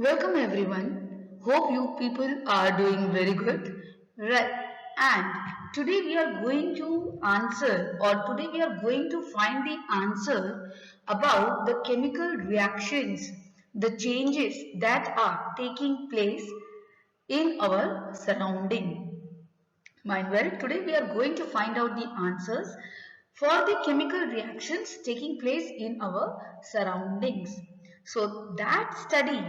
Welcome everyone. Hope you people are doing very good. Right. And today we are going to answer or today we are going to find the answer about the chemical reactions, the changes that are taking place in our surrounding. Mind well, today we are going to find out the answers for the chemical reactions taking place in our surroundings. So that study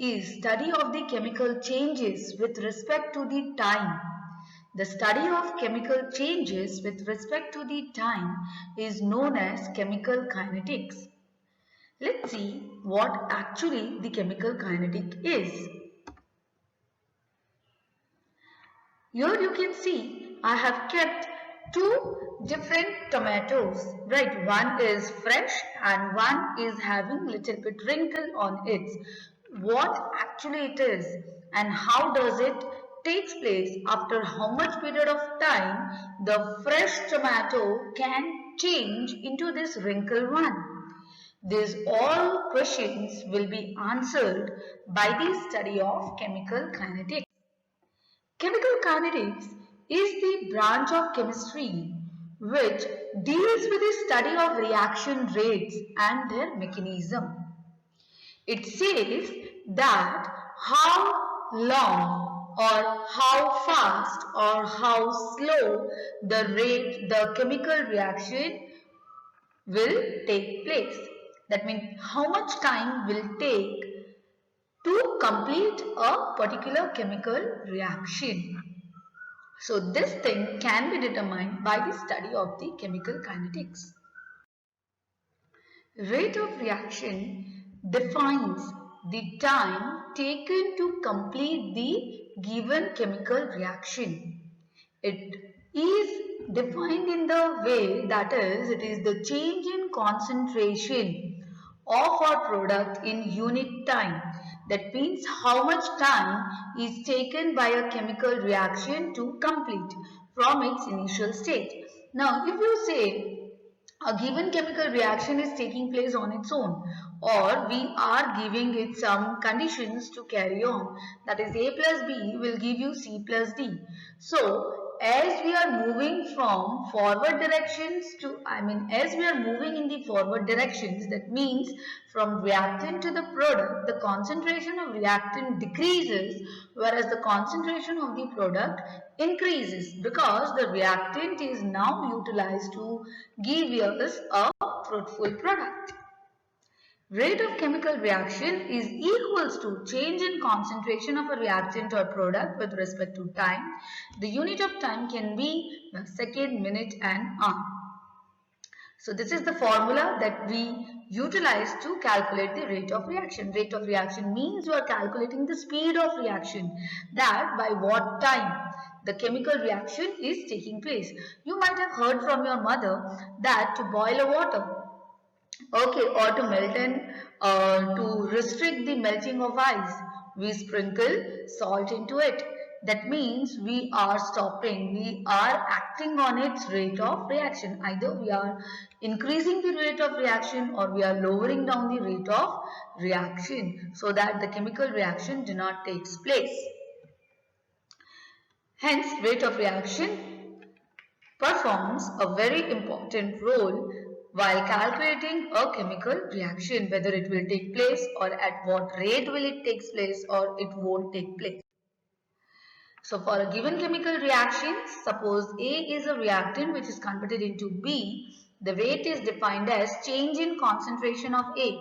is study of the chemical changes with respect to the time. The study of chemical changes with respect to the time is known as chemical kinetics. Let's see what actually the chemical kinetic is. Here you can see I have kept two different tomatoes, right? One is fresh and one is having little bit wrinkle on it. What actually it is and how does it takes place, after how much period of time the fresh tomato can change into this wrinkled one. These all questions will be answered by the study of chemical kinetics. Chemical kinetics is the branch of chemistry which deals with the study of reaction rates and their mechanism. It says that how long or how fast or how slow the chemical reaction will take place. That means how much time will take to complete a particular chemical reaction. So this thing can be determined by the study of the chemical kinetics. Rate of reaction defines the time taken to complete the given chemical reaction. It is defined in the way that is, it is the change in concentration of our product in unit time. That means how much time is taken by a chemical reaction to complete from its initial state. Now, if you say a given chemical reaction is taking place on its own, or we are giving it some conditions to carry on, that is A plus B will give you C plus D. So as we are moving from forward directions to, as we are moving in the forward directions, that means from reactant to the product, the concentration of reactant decreases, whereas the concentration of the product increases, because the reactant is now utilized to give us a fruitful product. Rate of chemical reaction is equals to change in concentration of a reactant or product with respect to time. The unit of time can be second, minute and hour. So this is the formula that we utilize to calculate the rate of reaction. Rate of reaction means you are calculating the speed of reaction, that by what time the chemical reaction is taking place. You might have heard from your mother that to boil a water, okay, or to melt and to restrict the melting of ice, we sprinkle salt into it. That means we are stopping, we are acting on its rate of reaction. Either we are increasing the rate of reaction or we are lowering down the rate of reaction so that the chemical reaction do not take place. Hence, rate of reaction performs a very important role while calculating a chemical reaction, whether it will take place or at what rate will it take place or it won't take place. So for a given chemical reaction, suppose A is a reactant which is converted into B, the rate is defined as change in concentration of A.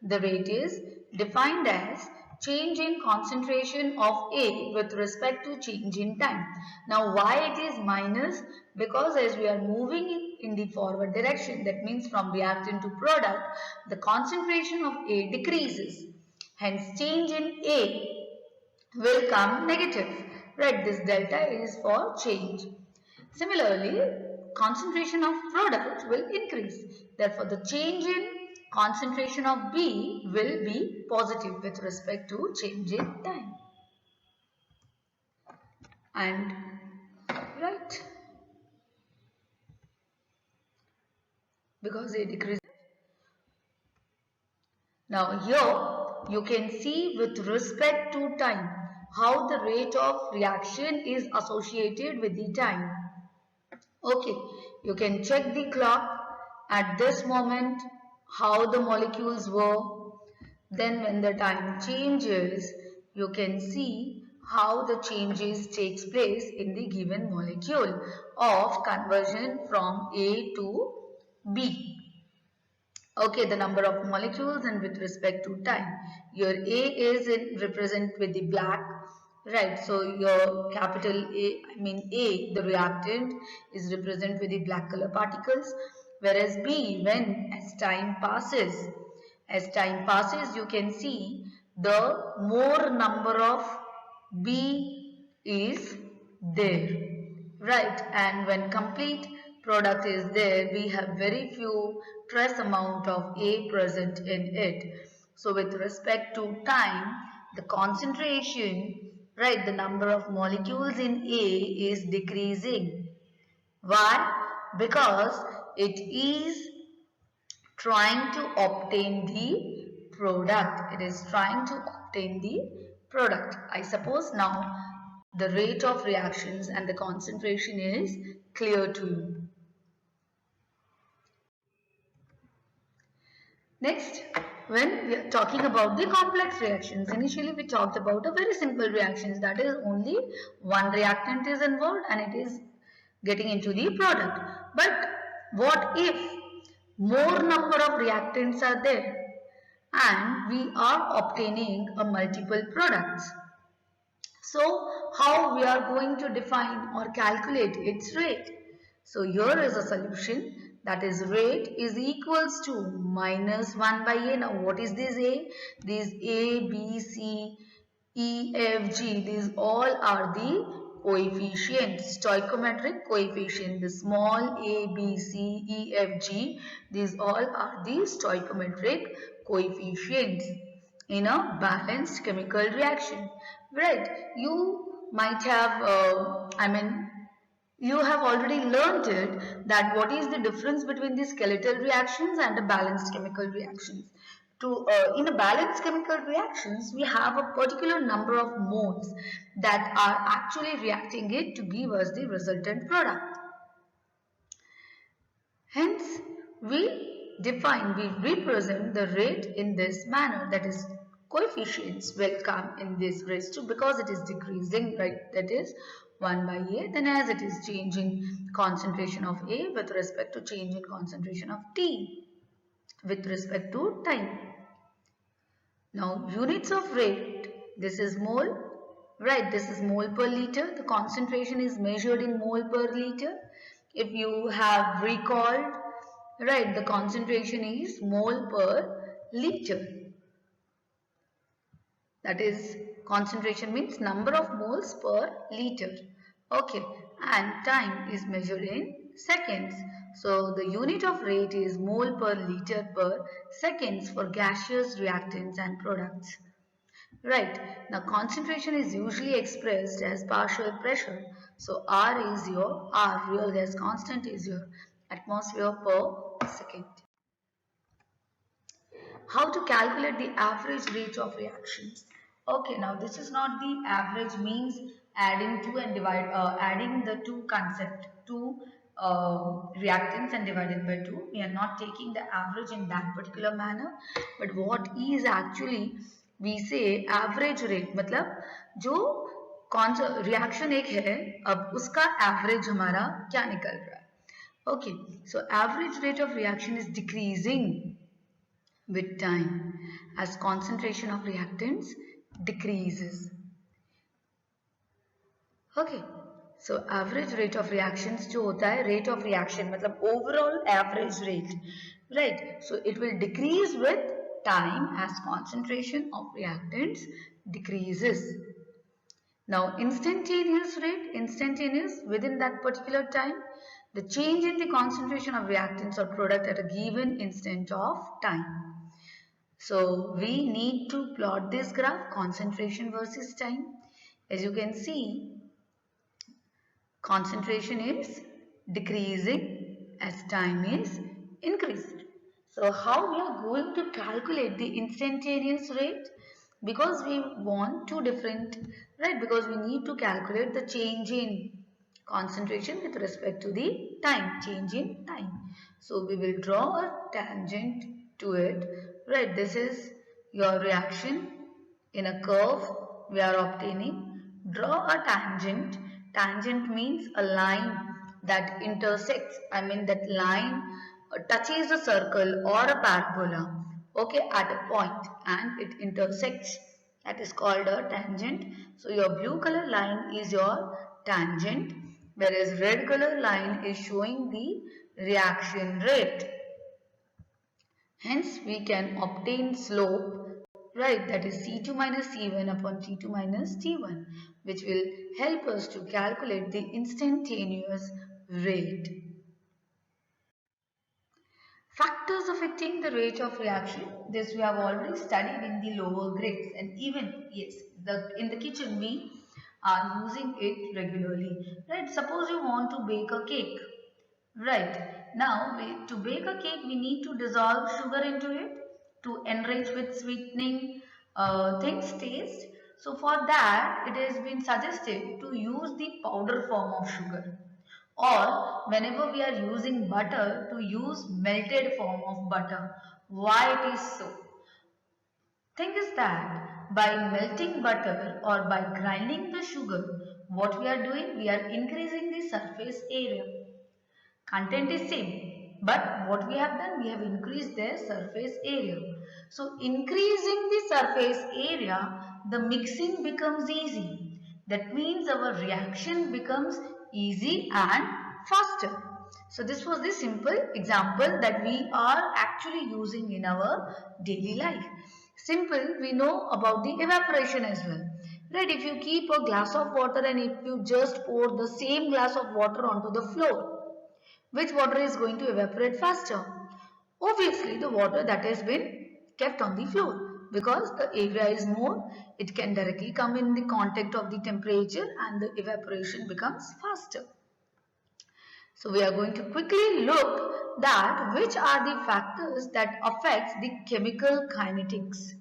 The rate is defined as change in concentration of A with respect to change in time. Now why it is minus? Because as we are moving in the forward direction, that means from reactant to product, the concentration of A decreases. Hence change in A will come negative, right? This delta is for change. Similarly, concentration of product will increase. Therefore, the change in concentration of B will be positive with respect to change in time. And right, because A decreases. Now here you can see with respect to time how the rate of reaction is associated with the time. Okay, you can check the clock at this moment how the molecules were. Then when the time changes, you can see how the changes takes place in the given molecule of conversion from A to B. Okay, the number of molecules and with respect to time. Your A is represent with the black, right? So your capital A, the reactant is represent with the black color particles, whereas B, when as time passes, you can see the more number of B is there, right? And when complete product is there, we have very few trace amount of A present in it. So with respect to time, the concentration, right, the number of molecules in A is decreasing. Why? Because it is trying to obtain the product. It is trying to obtain the product. I suppose now the rate of reactions and the concentration is clear to you. Next, when we are talking about the complex reactions, initially we talked about a very simple reactions, that is only one reactant is involved and it is getting into the product. But what if more number of reactants are there and we are obtaining a multiple products? So how we are going to define or calculate its rate? So here is a solution, that is rate is equals to minus 1 by A. Now what is this A? These A, B, C, E, F, G, these all are the coefficients, stoichiometric coefficient. The small a, b, c, e, f, g, these all are the stoichiometric coefficients in a balanced chemical reaction. Right, you might have, you have already learned it, that what is the difference between the skeletal reactions and the balanced chemical reactions. In a balanced chemical reactions, we have a particular number of moles that are actually reacting it to give us the resultant product. Hence, we represent the rate in this manner, that is coefficients will come in this raised to, because it is decreasing, right, that is 1 by A, then as it is changing concentration of A with respect to change in concentration of T with respect to time. Now units of rate, this is mole, right, this is mole per liter, the concentration is measured in mole per liter. If you have recalled, right, the concentration is mole per liter. That is, concentration means number of moles per liter. Okay, and time is measured in seconds. So the unit of rate is mole per liter per seconds for gaseous reactants and products. Right, now concentration is usually expressed as partial pressure. So R is your R, real gas constant, is your atmosphere per second. How to calculate the average rate of reactions? Okay, now this is not the average, means adding two and adding the two concept, two reactants and divided by 2. We are not taking the average in that particular manner, but what is actually, we say average rate, मतलब जो कौन सा reaction एक है, अब उसका average हमारा क्या निकल रहा है. Okay, so average rate of reaction is decreasing with time as concentration of reactants decreases. Okay, so average rate of reactions जो होता है, rate of reaction मतलब overall average rate, right? So it will decrease with time as concentration of reactants decreases. Now instantaneous rate, instantaneous within that particular time, the change in the concentration of reactants or product at a given instant of time. So we need to plot this graph, concentration versus time. As you can see, concentration is decreasing as time is increased. So how we are going to calculate the instantaneous rate? Because we want two different, right? Because we need to calculate the change in concentration with respect to the time, change in time. So we will draw a tangent to it, right? This is your reaction in a curve we are obtaining. Draw a tangent. Tangent means a line that intersects, I mean that line touches a circle or a parabola, okay, at a point and it intersects. That is called a tangent. So your blue color line is your tangent, whereas red color line is showing the reaction rate. Hence, we can obtain slope, right, that is C2 minus C1 upon T2 minus T1, which will help us to calculate the instantaneous rate. Factors affecting the rate of reaction. This we have already studied in the lower grades, and even, yes, in the kitchen we are using it regularly. Right? Suppose you want to bake a cake. Right. Now, to bake a cake, we need to dissolve sugar into it to enrich with sweetening things taste. So for that, it has been suggested to use the powder form of sugar, or whenever we are using butter, to use melted form of butter. Why it is so? Thing is that by melting butter or by grinding the sugar, what we are doing, we are increasing the surface area. Content is same, but what we have done, we have increased their surface area. So increasing the surface area, the mixing becomes easy. That means our reaction becomes easy and faster. So this was the simple example that we are actually using in our daily life. Simple, we know about the evaporation as well. Right, if you keep a glass of water and if you just pour the same glass of water onto the floor, which water is going to evaporate faster? Obviously, the water that has been kept on the floor, because the area is more, it can directly come in the contact of the temperature and the evaporation becomes faster. So we are going to quickly look that which are the factors that affects the chemical kinetics.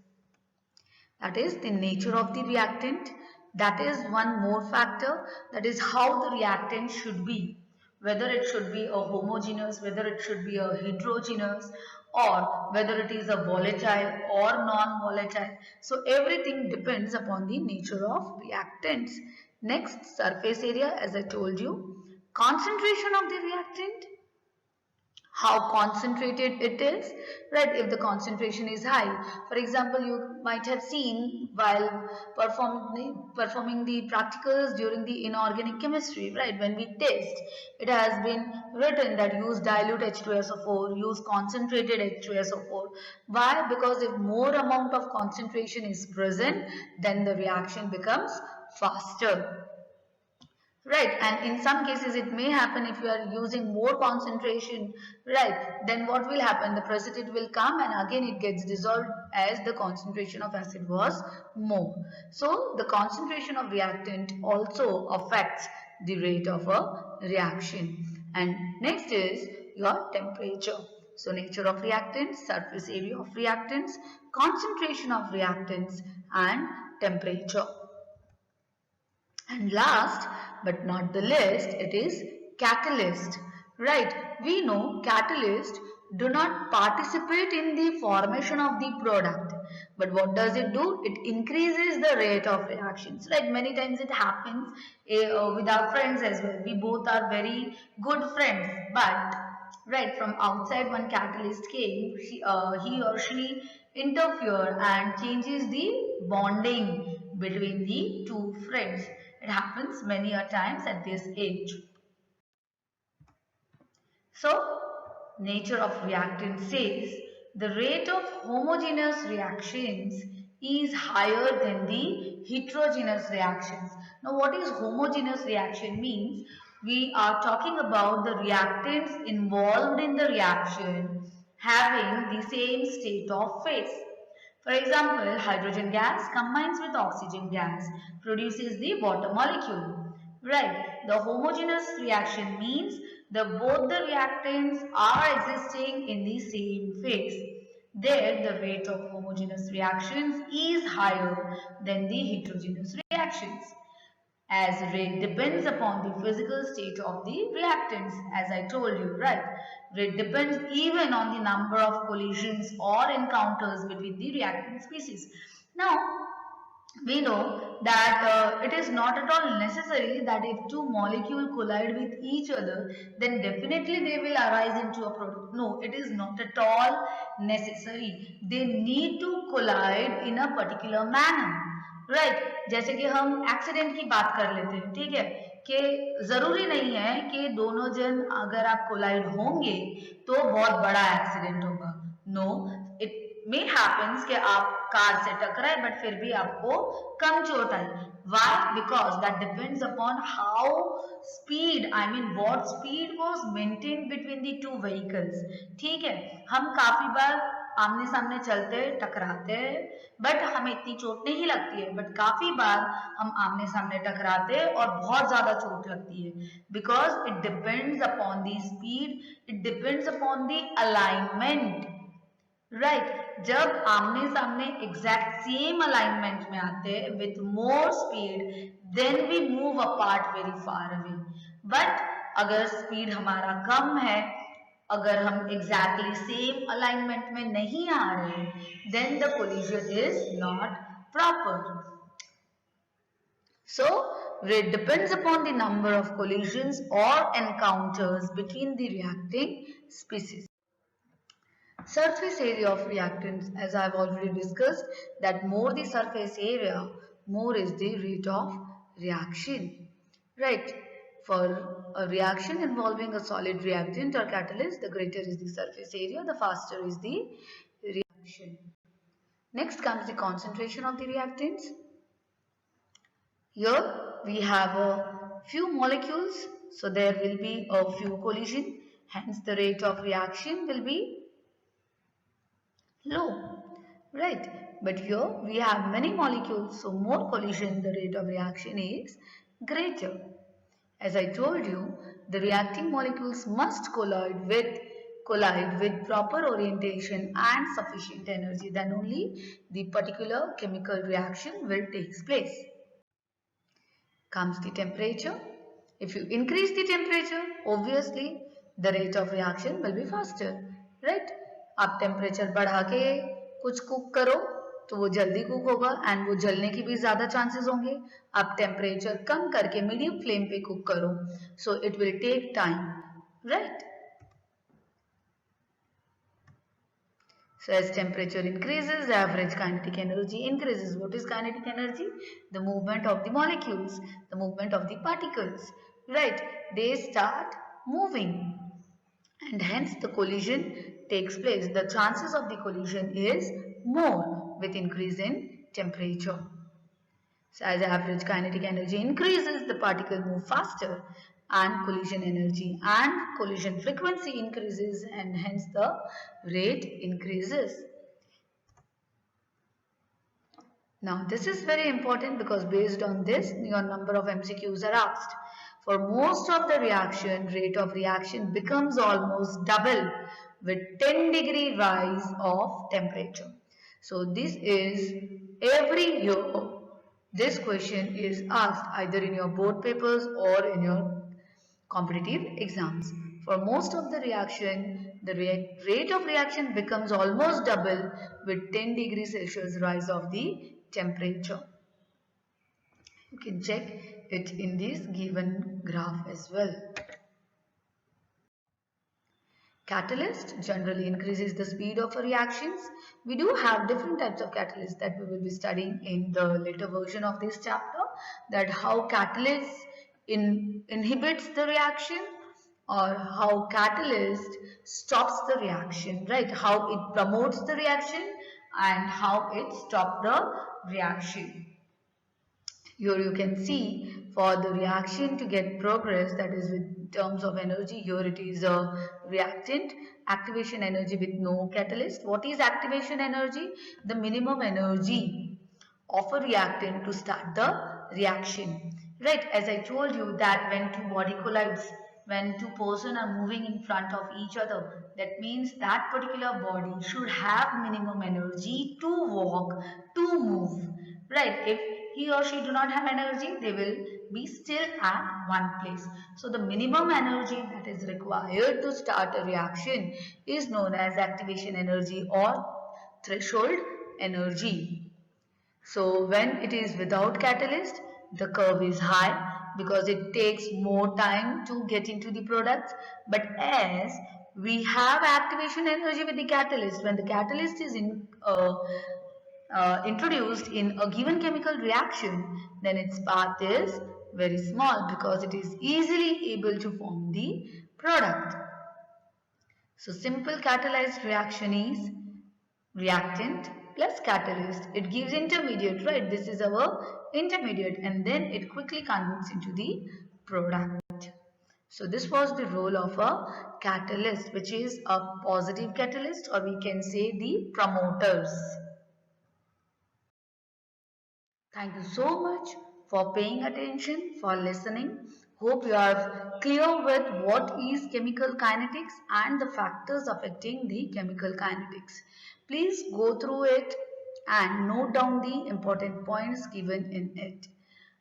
That is the nature of the reactant. That is one more factor, that is how the reactant should be. Whether it should be a homogeneous, whether it should be a heterogeneous, or whether it is a volatile or non-volatile. So everything depends upon the nature of reactants. Next, surface area, as I told you. Concentration of the reactant, how concentrated it is, right? If the concentration is high, for example, you might have seen while performing the practicals during the inorganic chemistry, right? When we test, it has been written that use dilute H2SO4, use concentrated H2SO4. Why? Because if more amount of concentration is present, then the reaction becomes faster. Right, and in some cases it may happen if you are using more concentration, right, then what will happen? The precipitate will come and again it gets dissolved as the concentration of acid was more. So the concentration of reactant also affects the rate of a reaction. And next is your temperature. So nature of reactants, surface area of reactants, concentration of reactants and temperature. And last but not the least, it is catalyst. Right, we know catalyst do not participate in the formation of the product. But what does it do? It increases the rate of reactions. Right, many times it happens with our friends as well. We both are very good friends, but right, from outside one catalyst came, he or she interfere and changes the bonding between the two friends. It happens many a times at this age. So, nature of reactant says the rate of homogeneous reactions is higher than the heterogeneous reactions. Now, what is homogeneous reaction means? We are talking about the reactants involved in the reaction having the same state of phase. For example, hydrogen gas combines with oxygen gas, produces the water molecule. Right. The homogeneous reaction means the both the reactants are existing in the same phase. There, the rate of homogeneous reactions is higher than the heterogeneous reactions, as rate depends upon the physical state of the reactants, as I told you, right? Rate depends even on the number of collisions or encounters between the reactant species. Now, we know that it is not at all necessary that if two molecules collide with each other, then definitely they will arise into a product. No, it is not at all necessary. They need to collide in a particular manner. Right जैसे कि हम accident की बात कर लेते हैं ठीक है कि जरूरी नहीं है कि दोनों जन अगर आप कोलाइड होंगे तो बहुत बड़ा एक्सीडेंट होगा नो इट मे हैपेंस कि आप कार से टकराए बट फिर भी आपको कम चोट I why because that depends upon how speed I mean what speed was maintain between the two vehicles ठीक है हम काफी बार आमने सामने चलते टकराते हैं बट हमें इतनी चोट नहीं लगती है बट काफी बार हम आमने सामने टकराते हैं और बहुत ज्यादा चोट लगती है because it depends upon the speed it depends upon the alignment right जब आमने सामने एग्जैक्ट सेम अलाइनमेंट में आते हैं with more speed then we move apart very far away but अगर स्पीड हमारा कम है अगर हम एग्जैक्टली सेम अलाइनमेंट में नहीं आ रहे then the collision is not proper so it depends upon the number of collisions or encounters between the reacting species. Surface area of reactants, as I have already discussed, that more the surface area, more is the rate of reaction. Right? For a reaction involving a solid reactant or catalyst, the greater is the surface area, the faster is the reaction. Next comes the concentration of the reactants. Here we have a few molecules, so there will be a few collision, hence the rate of reaction will be low, right? But here we have many molecules, so more collision, the rate of reaction is greater. As I told you, the reacting molecules must collide with proper orientation and sufficient energy, then only the particular chemical reaction will take place. Comes the temperature. If you increase the temperature, obviously the rate of reaction will be faster, right? आप temperature बढ़ा के कुछ cook करो तो वो जल्दी cook होगा and वो जलने की भी ज्यादा चांसेस होंगे आप टेम्परेचर कम करके मीडियम फ्लेम पे कुक करो so it will take time right So as temperature increases, the average kinetic energy increases. What is kinetic energy? The movement of the molecules, the movement of the particles. Right? They start moving and hence the collision takes place. The chances of the collision is more with increase in temperature. So as average kinetic energy increases, the particle move faster and collision energy and collision frequency increases and hence the rate increases. Now this is very important because based on this your number of MCQs are asked. For most of the reaction, rate of reaction becomes almost double with 10-degree rise of temperature. So this is every year this question is asked either in your board papers or in your competitive exams. For most of the reaction, the rate of reaction becomes almost double with 10 degrees Celsius rise of the temperature. You can check it in this given graph as well. Catalyst generally increases the speed of reactions. We do have different types of catalysts that we will be studying in the later version of this chapter, that how catalyst inhibits the reaction or how catalyst stops the reaction, right? How it promotes the reaction and how it stops the reaction. Here you can see for the reaction to get progress, that is with terms of energy, here it is a reactant, activation energy with no catalyst. What is activation energy? The minimum energy of a reactant to start the reaction. Right, as I told you that when two body collides, when two person are moving in front of each other, that means that particular body should have minimum energy to walk, to move. Right, if he or she do not have energy, they will be still at one place. So the minimum energy that is required to start a reaction is known as activation energy or threshold energy. So when it is without catalyst, the curve is high because it takes more time to get into the products. But as we have activation energy with the catalyst, when the catalyst is introduced in a given chemical reaction, then its path is very small because it is easily able to form the product. So simple catalyzed reaction is reactant plus catalyst. It gives intermediate, right? This is our intermediate, and then it quickly converts into the product. So this was the role of a catalyst, which is a positive catalyst, or we can say the promoters. Thank you so much for paying attention, for listening. Hope you are clear with what is chemical kinetics and the factors affecting the chemical kinetics. Please go through it and note down the important points given in it.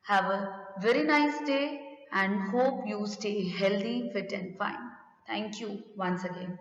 Have a very nice day and hope you stay healthy, fit and fine. Thank you once again.